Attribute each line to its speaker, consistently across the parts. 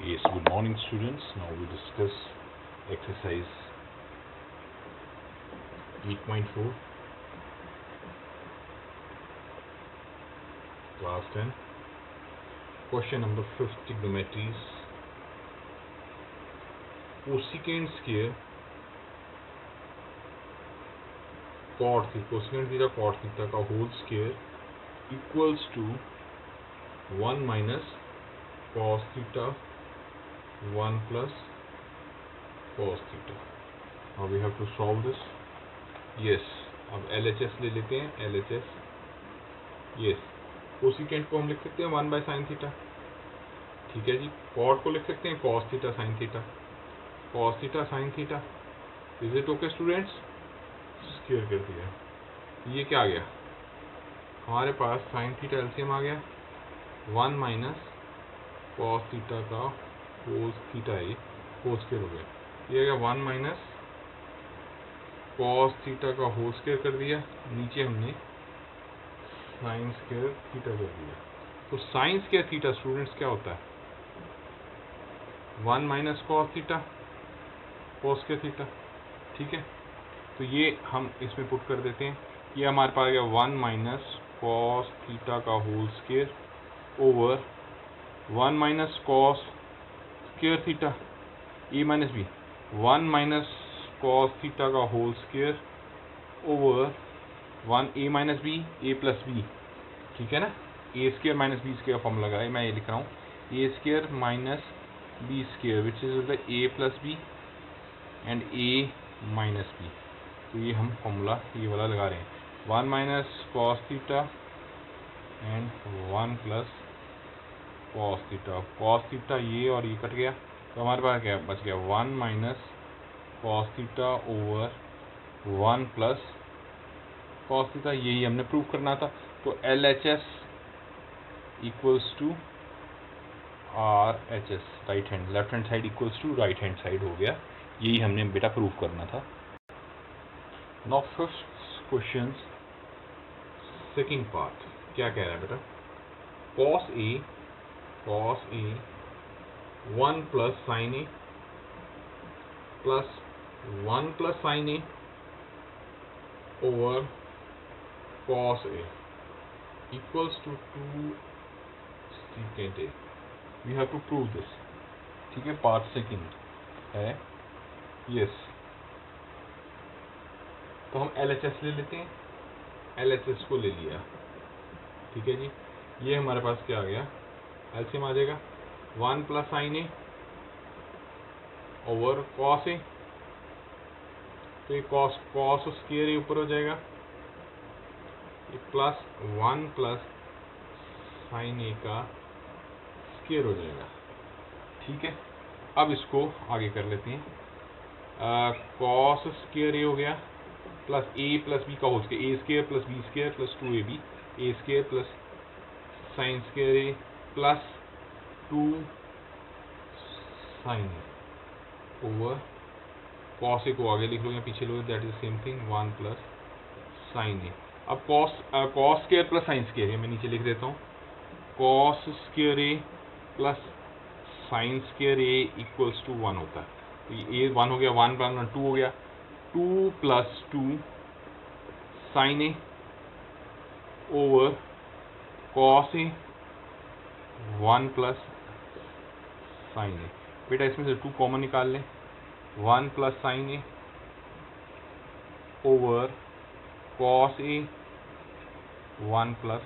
Speaker 1: Yes, good morning students. Now we discuss exercise 8.4, class 10. Question number 5, trigonometries. Cosecant square cot theta cot theta का whole square equals to 1 minus cos theta 1 plus cos theta. Now we have to solve this. Yes, अब LHS ले लेते हैं. LHS, yes, cosecant को हम लिख सकते हैं 1 by sin थीटा. ठीक है जी. कॉट को लिख सकते हैं cos theta sin theta. cos theta sin theta. Is it okay students? Square कर दिया. ये क्या आ गया हमारे पास? sin थीटा एलसीएम आ गया 1 माइनस cos थीटा का होल थीटा है, होल स्क्वायर हो गया. ये आ गया 1 माइनस cos थीटा का होल स्क्वायर कर दिया. नीचे हमने साइन स्क्वायर थीटा कर दिया. तो साइन स्क्वायर थीटा स्टूडेंट्स क्या होता है? 1 minus cos theta cos square theta. ठीक है, तो ये हम इसमें पुट कर देते हैं. ये हमारे पास आ गया 1 माइनस cos थीटा का whole square over 1 minus cos square theta A minus B. 1 minus cos theta का whole square over 1 A minus B A plus B. ठीक है ना, A square minus B square formula लगा है. मैं ये लिख रहा हूँ A square minus B square which is A plus B and A minus B. तो ये हम फॉर्मूला ये वाला लगा रहे हैं. 1 minus cos theta and 1 plus cos theta. Cos theta ये और ये कट गया, तो हमारे पास क्या बच गया? 1 minus cos theta over 1 plus cos theta. यही हमने प्रूव करना था. तो LHS equals to RHS, right hand, left hand side equals to right hand side हो गया. यही हमने बेटा प्रूव करना था. Now fifth question, second part. क्या कह रहा है बेटा? cos A 1 plus sine A plus 1 plus sine A over cos A equals to 2 secant A. We have to prove this. ठीक है, पार्ट सेकंड है. यस, तो हम LHS ले लेते हैं. LHS को ले लिया. ठीक है जी. ये हमारे पास क्या आ गया? एलसीएम आ जाएगा 1 plus sine A over cos ए. तो ये कॉस स्क्वायर ए ऊपर हो जाएगा. ये प्लस 1 प्लस साइन ए का स्क्वायर हो जाएगा. ठीक है, अब इसको आगे कर लेते हैं. कॉस स्क्वायर ए हो गया प्लस ए प्लस बी का whole square. A square plus B square plus 2ab. A square plus sine square A plus 2 sine A over cos A को आगे लिख लो या पीछे लो, that is same thing 1 plus sine A. अब cos square plus sine square है, मैं नीचे लिख देता हूँ. Cos square A plus sine square A equals to 1 होता है. तो ये 1 हो गया, 1 प्लस 2 हो गया. 2 plus 2 sine A over cos A 1 plus sine ए. बेटा इसमें से 2 कॉमन निकाल लें. 1 plus sine A over cos A 1 plus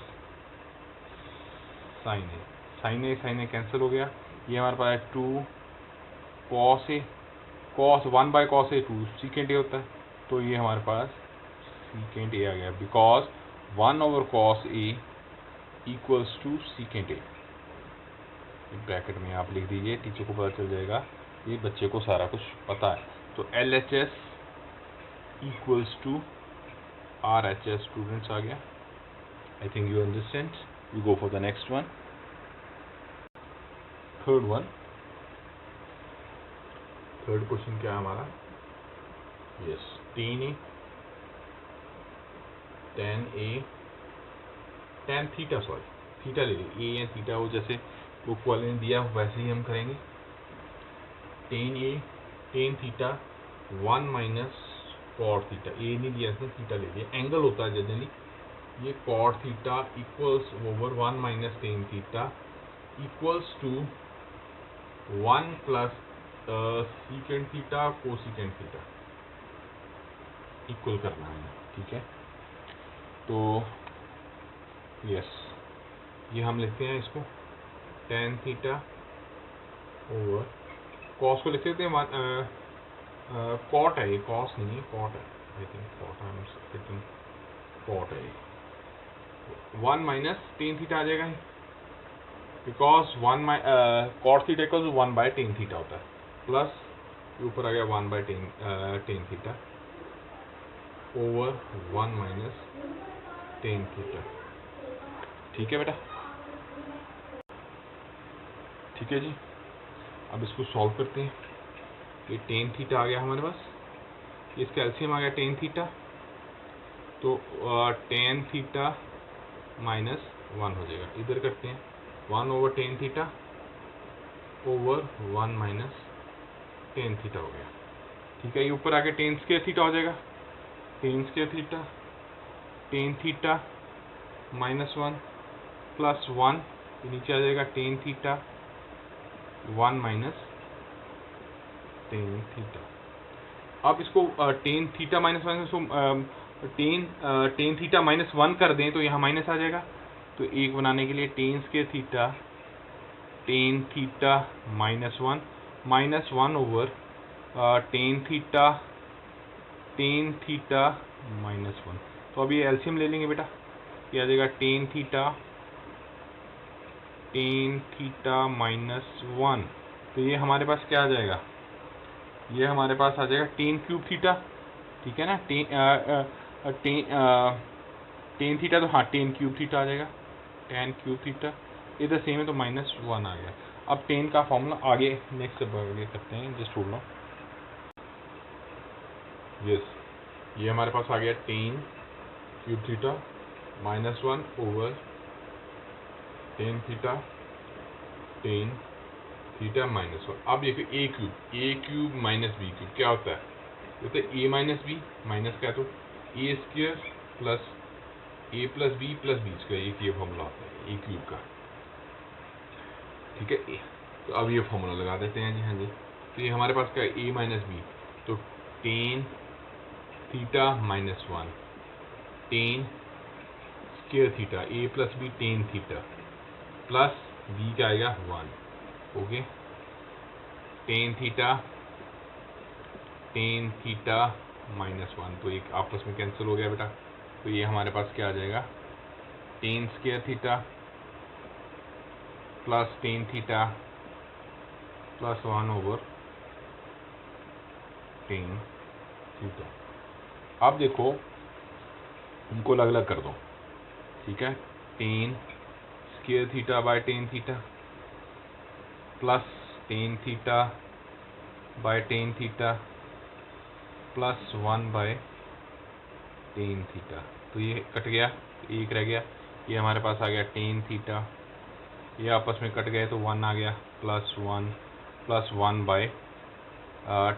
Speaker 1: sine A. Sign A cancel हो गया. ये हमारे पास है 2 cos A. Cos 1 by cos A 2 secant A होता है. तो ये हमारे पास सीकेंट ए आ गया because 1 over cos A equals to secant A. Bracket में आप लिख दीजिए, टीचर को पता चल जाएगा. ये बच्चे को सारा कुछ पता है. तो LHS equals to RHS students आ गया. I think you understand. You go for the next one. Third question क्या है हमारा? Yes, tan theta, sorry theta ले ली. ए या थीटा हो, जैसे बुक वाले ने दिया वैसे ही हम करेंगे. Tan A tan theta 1 minus cot theta, A नहीं दिया इसने, थीटा ले लिया, एंगल होता है जनरली ये cot theta equals over 1 minus tan theta equals to 1 plus secant theta cosecant theta equal करना है, ठीक है। तो यस, ये हम लिखते हैं इसको टेन थीटा ओवर कॉस को लिख सकते हैं कॉट है, ये कॉस नहीं है, कॉट है, I think cot, I am thinking cot है, 1 माइनस टेन थीटा आ जाएगा, because cot theta equal 1 by tan theta होता है, प्लस ऊपर आ गया 1 by tan theta over 1 minus tan theta, ठीक है बेटा, ठीक है जी। अब इसको सॉल्व करते हैं। ये टेन थीटा आ गया हमारे पास, इसका एलसीएम आ गया टेन थीटा, तो टेन थीटा माइनस 1 हो जाएगा, इधर करते हैं 1 over ten theta over 1 minus tan theta हो गया, ठीक है। ये ऊपर आके टेन स्क्वायर थीटा हो जाएगा, ten square theta tan theta minus 1 plus 1, नीचे आ जाएगा ten theta 1 minus tan theta. अब इसको टेन थीटा माइनस 1 इसको टेन थीटा माइनस 1 कर दें तो यहाँ माइनस आ जाएगा, तो एक बनाने के लिए ten square theta tan theta minus 1 over ten theta minus 1। तो अब ये एलसीएम ले लेंगे बेटा, ये आ जाएगा टेन थीटा माइनस 1, तो ये हमारे पास क्या आ जाएगा, ये हमारे पास आ जाएगा टेन क्यूब थीटा, ठीक है ना, टेन थीटा, तो हाँ टेन क्यूब थीटा आ जाएगा, टेन क्यूब थीटा, इधर सेम है तो माइनस 1 आ गया। अब टेन का फॉर्मूला आगे नेक्स्ट आगे करते हैं, जस्ट होल्ड लो, यस, ये हमारे पास आ गया ten cube theta minus 1 over ten theta minus 1। अब देखिए ए क्यूब माइनस बी क्यूब क्या होता है, तो ए माइनस बी, माइनस क्या, तो ए square plus A plus B square, एक ये फॉर्मूला आता है ए क्यूब का, ठीक है। तो अब ये फॉर्मूला लगा देते हैं जी, हाँ जी। तो ये हमारे पास क्या है, ए माइनस बी, तो tan theta minus 1 tan square theta A plus B tan theta plus B क्या आएगा 1, ओके, टेन थीटा माइनस 1, तो एक आपस में कैंसिल हो गया बेटा, तो ये हमारे पास क्या आ जाएगा, ten square theta plus tan theta plus 1 over tan theta. अब देखो इनको अलग अलग कर दो, ठीक है, ten square theta by tan theta plus tan theta by tan theta plus 1 by tan theta, तो ये कट गया, एक रह गया, ये हमारे पास आ गया टेन थीटा, ये आपस में कट गए तो 1 आ गया, प्लस 1 बाय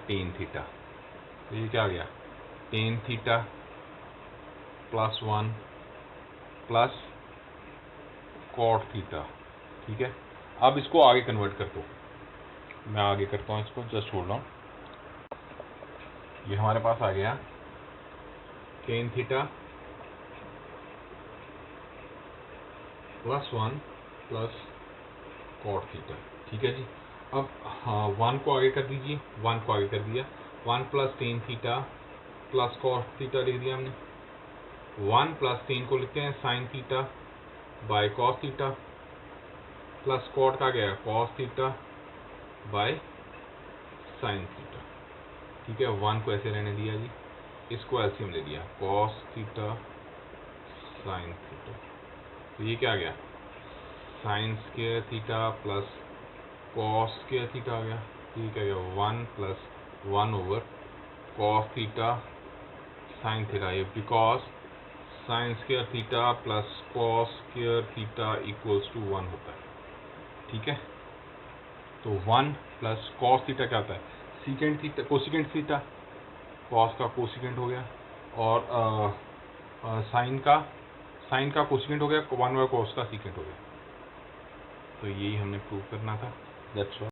Speaker 1: टेन थीटा, तो ये क्या आ गया, tan theta plus 1 plus cot theta, ठीक है। अब इसको आगे कन्वर्ट कर दो, मैं आगे करता हूँ इसको, जस्ट होल्ड ऑन। ये हमारे पास आ गया tan theta plus 1 plus cot theta, ठीक है जी। अब हाँ 1 को आगे कर दीजिए, 1 को आगे कर दिया, 1 plus tan theta plus cot theta लिख दिया हमने, 1 प्लस टेन को लिखते हैं sine theta by cos theta plus cot का गया cos theta by sine theta, ठीक है। 1 को ऐसे रहने दिया जी, इसको एलसीएम ले लिया, कॉस थीटा साइन थीटा, तो ये क्या आ गया, sine square theta plus cos square theta आ गया, तो ये क्या गया 1 plus 1 over cos theta sine theta, ये because sine square theta plus cos square theta equals to 1 होता है, ठीक है। तो 1 प्लस कॉस थीटा क्या आता है, secant theta, cosecant theta, cos का कोसिकेंट हो गया, और साइन का कोसिकेंट हो गया, 1 बाय कॉस का सीकेंट हो गया। तो यही हमने प्रूव करना था, दैट्स ऑल।